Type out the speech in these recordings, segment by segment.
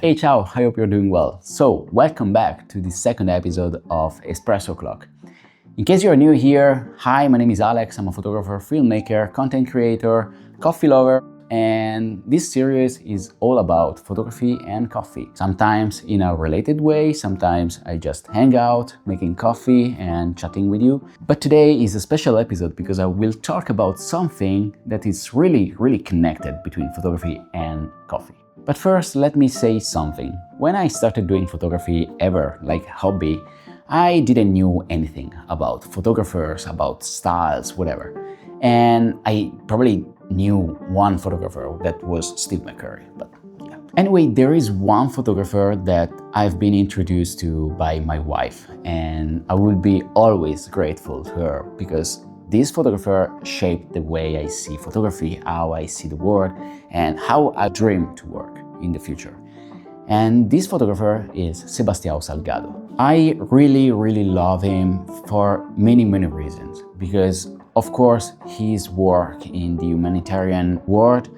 Hey, ciao, I hope you're doing well. So, welcome back to the second episode of Espresso O'Clock. In case you're new here, hi, my name is Alex. I'm a photographer, filmmaker, content creator, coffee lover, and this series is all about photography and coffee. Sometimes in a related way, sometimes I just hang out, making coffee and chatting with you. But today is a special episode because I will talk about something that is really connected between photography and coffee. But first, let me say something. When I started doing photography ever, like hobby, I didn't know anything about photographers, about styles, whatever. And I probably knew one photographer, that was Steve McCurry, but yeah. Anyway, there is one photographer that I've been introduced to by my wife, and I will be always grateful to her because this photographer shaped the way I see photography, how I see the world, and how I dream to work in the future. And this photographer is Sebastião Salgado. I really love him for many reasons, because of course his work in the humanitarian world,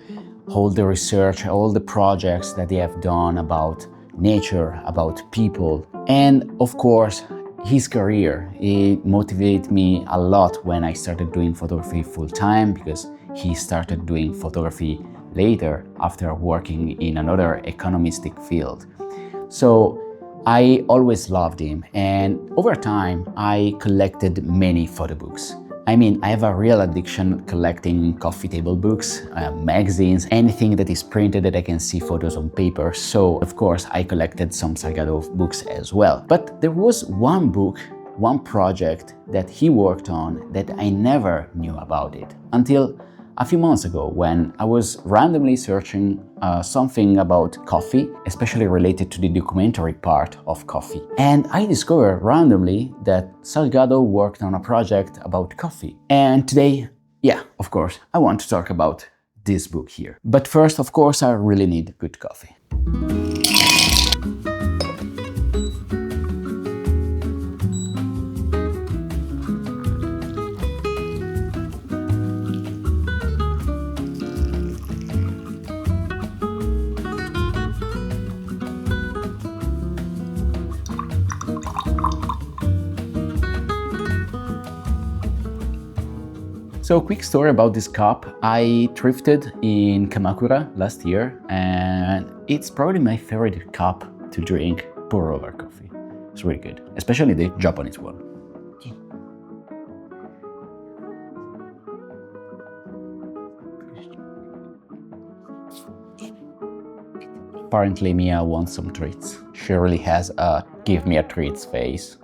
all the research, all the projects that they have done about nature, about people, and of course his career. It motivated me a lot when I started doing photography full time, because he started doing photography later after working in another economistic field. So I always loved him, and over time I collected many photo books. I mean, I have a real addiction collecting coffee table books, magazines, anything that is printed that I can see photos on paper. So of course I collected some Salgado books as well. But there was one book, one project that he worked on that I never knew about it until a few months ago when I was randomly searching something about coffee, especially related to the documentary part of coffee. And I discovered randomly that Salgado worked on a project about coffee. And today, yeah, of course, I want to talk about this book here. But first, of course, I really need good coffee. So, quick story about this cup. I thrifted in Kamakura last year, and it's probably my favorite cup to drink pour over coffee. It's really good, especially the Japanese one. Apparently Mia wants some treats. She really has a give me a treats face.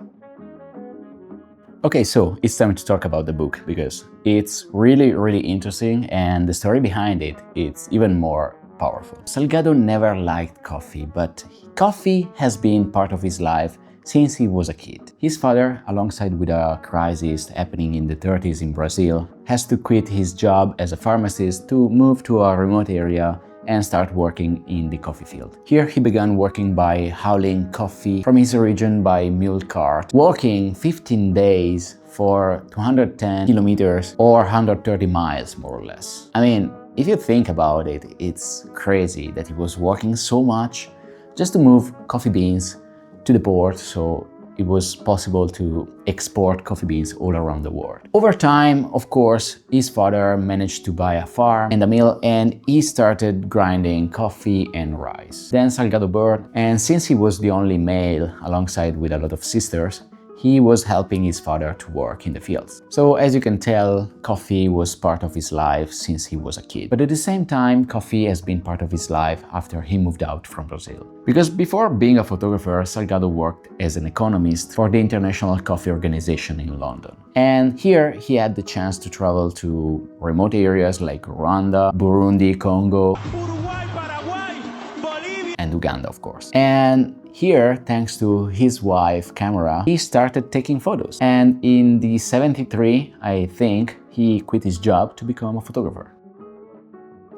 Okay, so it's time to talk about the book because it's really interesting, and the story behind it, it's even more powerful. Salgado never liked coffee, but coffee has been part of his life since he was a kid. His father, alongside with a crisis happening in the 30s in Brazil, has to quit his job as a pharmacist to move to a remote area and start working in the coffee field. Here he began working by hauling coffee from his region by mule cart, walking 15 days for 210 kilometers or 130 miles more or less. I mean, if you think about it, it's crazy that he was walking so much just to move coffee beans to the port, so it was possible to export coffee beans all around the world. Over time, of course, his father managed to buy a farm and a mill, and he started grinding coffee and rice. Then Salgado born, and since he was the only male alongside with a lot of sisters, he was helping his father to work in the fields. So as you can tell, coffee was part of his life since he was a kid. But at the same time, coffee has been part of his life after he moved out from Brazil. Because before being a photographer, Salgado worked as an economist for the International Coffee Organization in London. And here he had the chance to travel to remote areas like Rwanda, Burundi, Congo, Uruguay, Paraguay, Bolivia, and Uganda, of course. And here, thanks to his wife, camera, he started taking photos. And in the 73, I think, he quit his job to become a photographer.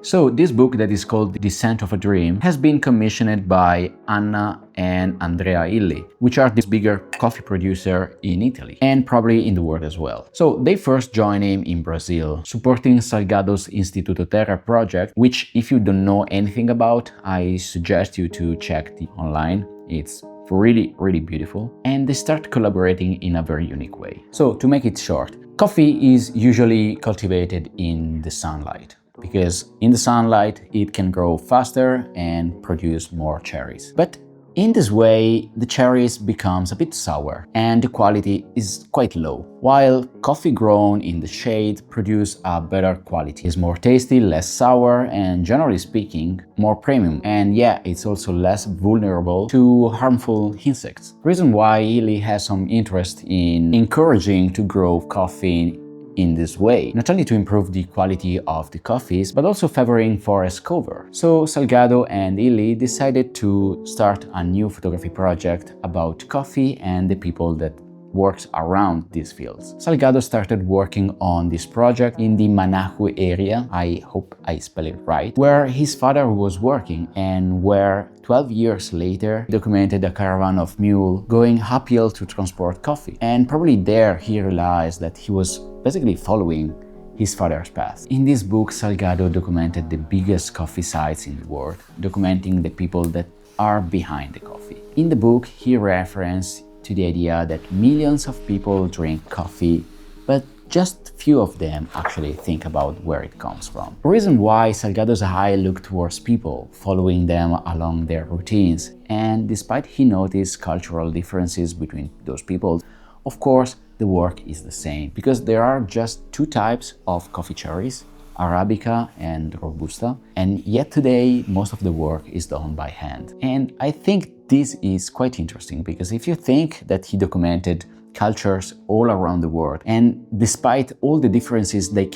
So this book that is called Descent of a Dream has been commissioned by Anna and Andrea Illy, which are the bigger coffee producer in Italy and probably in the world as well. So they first joined him in Brazil, supporting Salgado's Instituto Terra project, which if you don't know anything about, I suggest you to check the online. It's really beautiful. And they start collaborating in a very unique way. So to make it short, coffee is usually cultivated in the sunlight, because in the sunlight it can grow faster and produce more cherries. But in this way, the cherries becomes a bit sour and the quality is quite low, while coffee grown in the shade produce a better quality. It's more tasty, less sour, and generally speaking, more premium. And yeah, it's also less vulnerable to harmful insects. Reason why Illy has some interest in encouraging to grow coffee in this way, not only to improve the quality of the coffees, but also favoring forest cover. So Salgado and Illy decided to start a new photography project about coffee and the people that works around these fields. Salgado started working on this project in the Manahu area, I hope I spell it right, where his father was working and where 12 years later documented a caravan of mule going uphill to transport coffee. And probably there he realized that he was basically following his father's path. In this book, Salgado documented the biggest coffee sites in the world, documenting the people that are behind the coffee. In the book, he referenced to the idea that millions of people drink coffee, but just few of them actually think about where it comes from. The reason why Salgado's eye looked towards people, following them along their routines, and despite he noticed cultural differences between those people, of course, the work is the same, because there are just two types of coffee cherries, Arabica and Robusta, and yet today most of the work is done by hand. And I think this is quite interesting, because if you think that he documented cultures all around the world, and despite all the differences they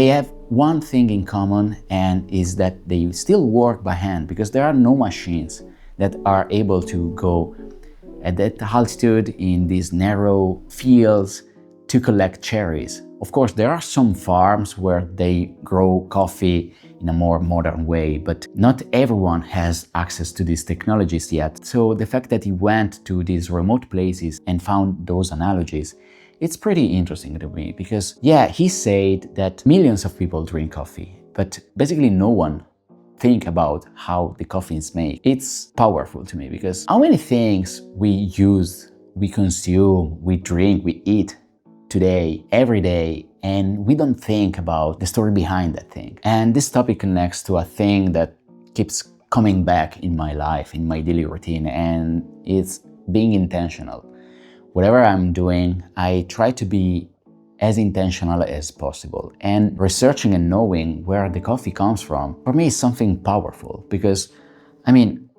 have one thing in common, and is that they still work by hand, because there are no machines that are able to go at that altitude in these narrow fields to collect cherries. Of course, there are some farms where they grow coffee in a more modern way, but not everyone has access to these technologies yet. So the fact that he went to these remote places and found those analogies, it's pretty interesting to me, because yeah, he said that millions of people drink coffee, but basically no one think about how the coffee is made. It's powerful to me, because how many things we use, we consume, we drink, we eat today, every day, and we don't think about the story behind that thing. And this topic connects to a thing that keeps coming back in my life, in my daily routine, and it's being intentional. Whatever I'm doing, I try to be as intentional as possible. And researching and knowing where the coffee comes from, for me, is something powerful, because, I mean,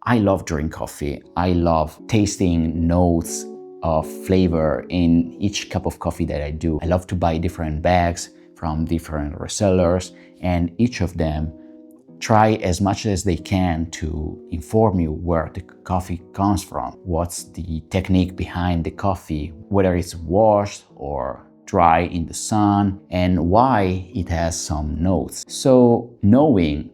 I love drinking coffee. I love tasting notes of flavor in each cup of coffee that I do. I love to buy different bags from different resellers, and each of them try as much as they can to inform you where the coffee comes from, what's the technique behind the coffee, whether it's washed or dry in the sun, and why it has some notes. So knowing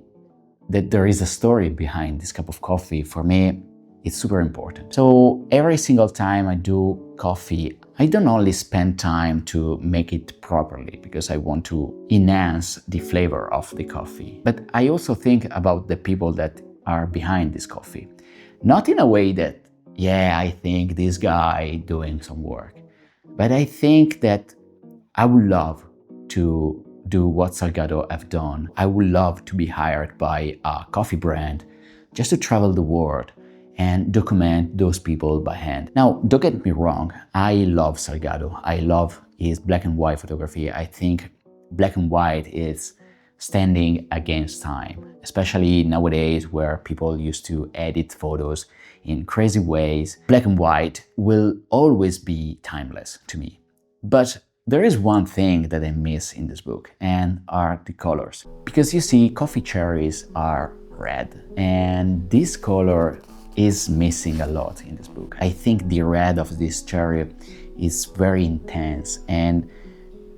that there is a story behind this cup of coffee, for me, it's super important. So every single time I do coffee, I don't only spend time to make it properly, because I want to enhance the flavor of the coffee, but I also think about the people that are behind this coffee. Not in a way that, yeah, I think this guy doing some work, but I think that I would love to do what Salgado have done. I would love to be hired by a coffee brand just to travel the world and document those people by hand. Now, don't get me wrong, I love Salgado. I love his black and white photography. I think black and white is standing against time, especially nowadays where people used to edit photos in crazy ways. Black and white will always be timeless to me. But there is one thing that I miss in this book, and are the colors. Because you see, coffee cherries are red, and this color is missing a lot in this book. I think the red of this cherry is very intense, and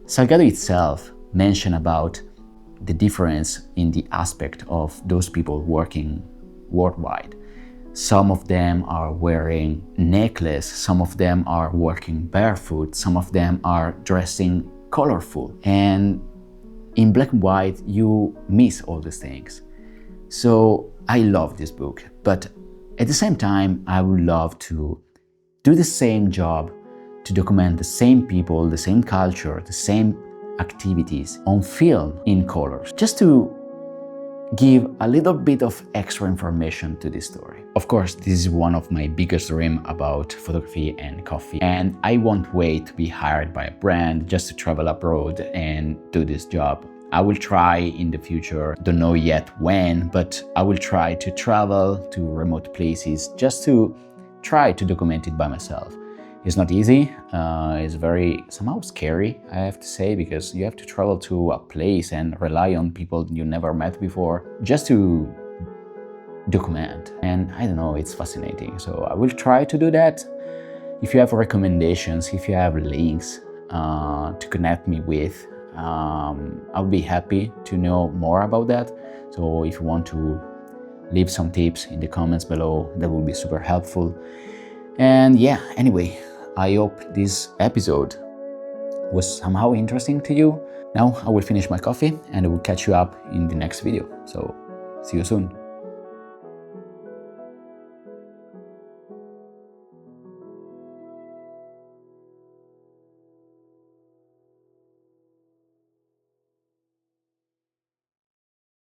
Salgado itself mentioned about the difference in the aspect of those people working worldwide. Some of them are wearing necklace, some of them are working barefoot, some of them are dressing colorful. And in black and white, you miss all these things. So I love this book, but at the same time, I would love to do the same job, to document the same people, the same culture, the same activities on film in colors, just to give a little bit of extra information to this story. Of course, this is one of my biggest dreams about photography and coffee, and I won't wait to be hired by a brand just to travel abroad and do this job. I will try in the future, don't know yet when, but I will try to travel to remote places just to try to document it by myself. It's not easy, it's very somehow scary, I have to say, because you have to travel to a place and rely on people you never met before just to document. And I don't know, it's fascinating. So I will try to do that. If you have recommendations, if you have links to connect me with, I'll be happy to know more about that. So if you want to leave some tips in the comments below, that would be super helpful. And yeah, anyway, I hope this episode was somehow interesting to you. Now I will finish my coffee and I will catch you up in the next video. So see you soon.